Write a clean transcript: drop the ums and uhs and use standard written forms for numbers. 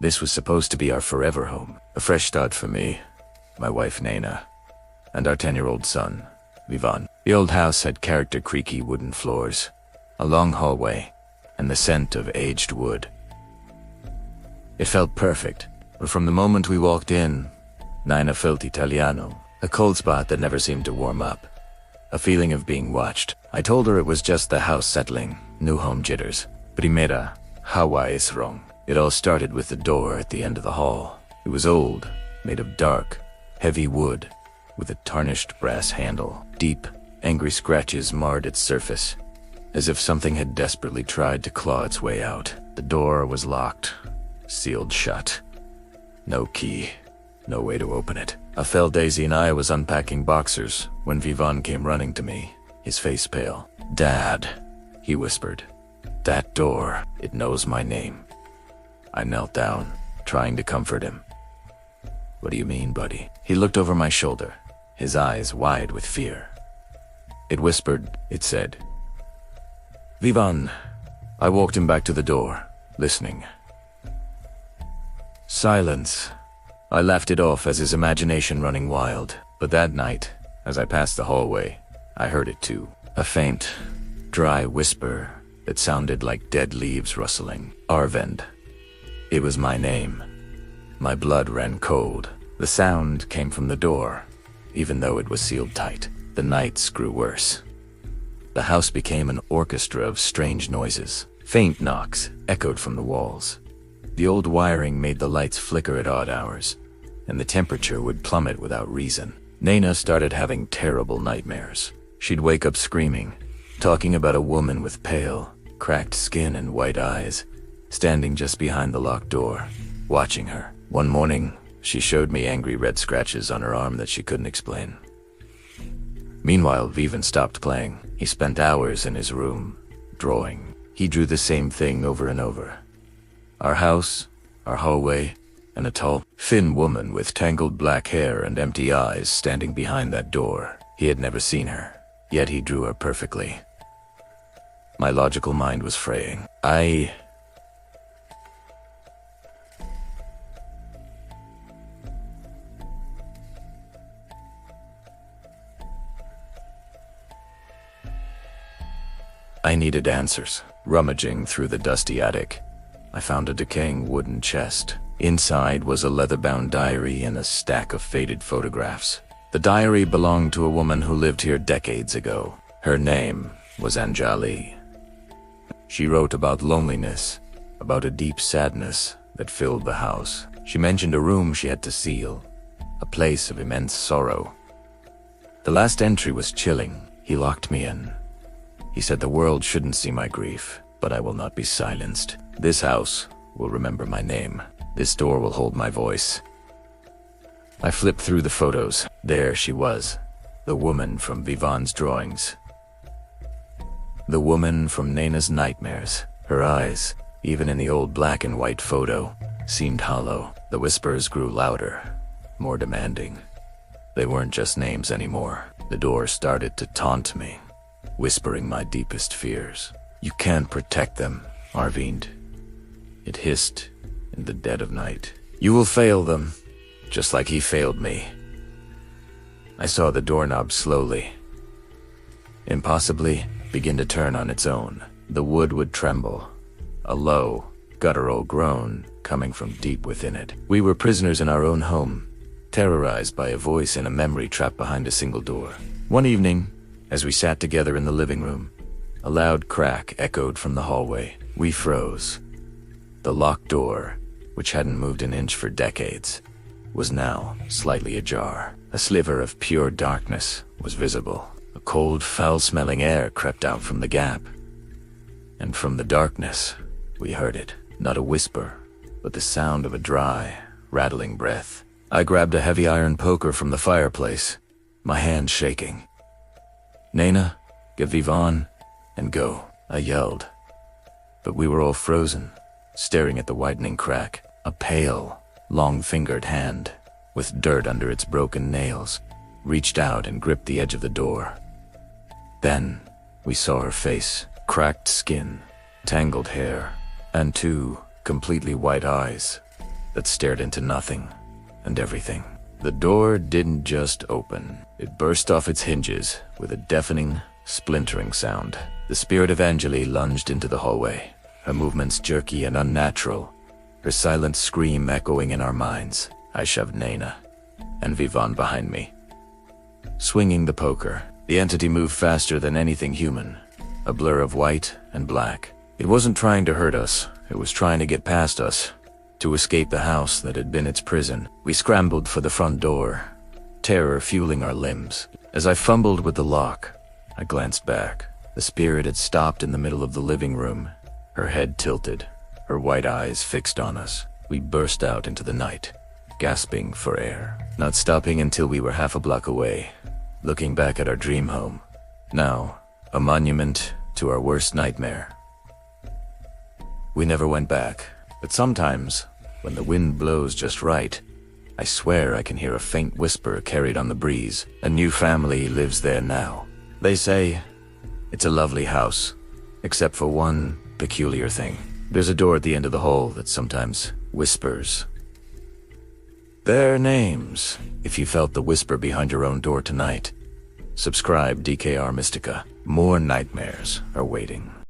This was supposed to be our forever home. A fresh start for me, my wife Nana, and our 10-year-old son, Vivan. The old house had character creaky wooden floors, a long hallway, and the scent of aged wood. It felt perfect, but from the moment we walked in, Nina felt Italiano, a cold spot that never seemed to warm up. A feeling of being watched. I told her it was just the house settling, new home jitters. Primera, Hawaii is wrong. It all started with the door at the end of the hall. It was old, made of dark, heavy wood, with a tarnished brass handle. Deep, angry scratches marred its surface, as if something had desperately tried to claw its way out. The door was locked, sealed shut. No key, no way to open it. I felt Daisy and I was unpacking boxers when Vivan came running to me, his face pale. "Dad," he whispered. "That door, it knows my name." I knelt down, trying to comfort him. "What do you mean, buddy?" He looked over my shoulder, his eyes wide with fear. It whispered, it said. "Vivan." I walked him back to the door, listening. Silence. I laughed it off as his imagination running wild. But that night, as I passed the hallway, I heard it too. A faint, dry whisper that sounded like dead leaves rustling. Arvend. It was my name. My blood ran cold. The sound came from the door, even though it was sealed tight. The nights grew worse. The house became an orchestra of strange noises. Faint knocks echoed from the walls. The old wiring made the lights flicker at odd hours, and the temperature would plummet without reason. Nana started having terrible nightmares. She'd wake up screaming, talking about a woman with pale, cracked skin and white eyes, standing just behind the locked door, watching her. One morning, she showed me angry red scratches on her arm that she couldn't explain. Meanwhile, Vivan stopped playing. He spent hours in his room, drawing. He drew the same thing over and over. Our house, our hallway, and a tall, thin woman with tangled black hair and empty eyes standing behind that door. He had never seen her, yet he drew her perfectly. My logical mind was fraying. I needed answers. Rummaging through the dusty attic, I found a decaying wooden chest. Inside was a leather-bound diary and a stack of faded photographs. The diary belonged to a woman who lived here decades ago. Her name was Anjali. She wrote about loneliness, about a deep sadness that filled the house. She mentioned a room she had to seal, a place of immense sorrow. The last entry was chilling. He locked me in. He said the world shouldn't see my grief, but I will not be silenced. This house will remember my name. This door will hold my voice. I flipped through the photos. There she was, the woman from Vivan's drawings. The woman from Nana's nightmares. Her eyes, even in the old black and white photo, seemed hollow. The whispers grew louder, more demanding. They weren't just names anymore. The door started to taunt me, whispering my deepest fears. "You can't protect them, Arvind," it hissed in the dead of night. "You will fail them, just like he failed me." I saw the doorknob slowly, impossibly, begin to turn on its own. The wood would tremble, a low, guttural groan coming from deep within it. We were prisoners in our own home, terrorized by a voice in a memory trapped behind a single door. One evening, as we sat together in the living room, a loud crack echoed from the hallway. We froze. The locked door, which hadn't moved an inch for decades, was now slightly ajar. A sliver of pure darkness was visible. A cold, foul-smelling air crept out from the gap. And from the darkness, we heard it. Not a whisper, but the sound of a dry, rattling breath. I grabbed a heavy iron poker from the fireplace, my hand shaking. "Nana, get Vivan, and go," I yelled. But we were all frozen, staring at the widening crack. A pale, long-fingered hand, with dirt under its broken nails, reached out and gripped the edge of the door. Then, we saw her face, cracked skin, tangled hair, and two completely white eyes. that stared into nothing and everything. The door didn't just open. It burst off its hinges with a deafening, splintering sound. The spirit of Angeli lunged into the hallway, her movements jerky and unnatural, her silent scream echoing in our minds. I shoved Naina and Vivon behind me. Swinging the poker, the entity moved faster than anything human, a blur of white and black. It wasn't trying to hurt us, it was trying to get past us, to escape the house that had been its prison. We scrambled for the front door, terror fueling our limbs. As I fumbled with the lock, I glanced back. The spirit had stopped in the middle of the living room, her head tilted, her white eyes fixed on us. We burst out into the night, gasping for air, not stopping until we were half a block away, looking back at our dream home, now a monument to our worst nightmare. We never went back, but sometimes, when the wind blows just right, I swear I can hear a faint whisper carried on the breeze. A new family lives there now. They say it's a lovely house, except for one peculiar thing. There's a door at the end of the hall that sometimes whispers their names. If you felt the whisper behind your own door tonight, subscribe DKR Mystica. More nightmares are waiting.